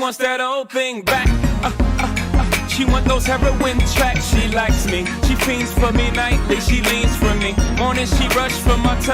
wants that old thing back. She want those heroin tracks. She likes me, she fiends for me nightly. She leans for me, morning she rush for my touch.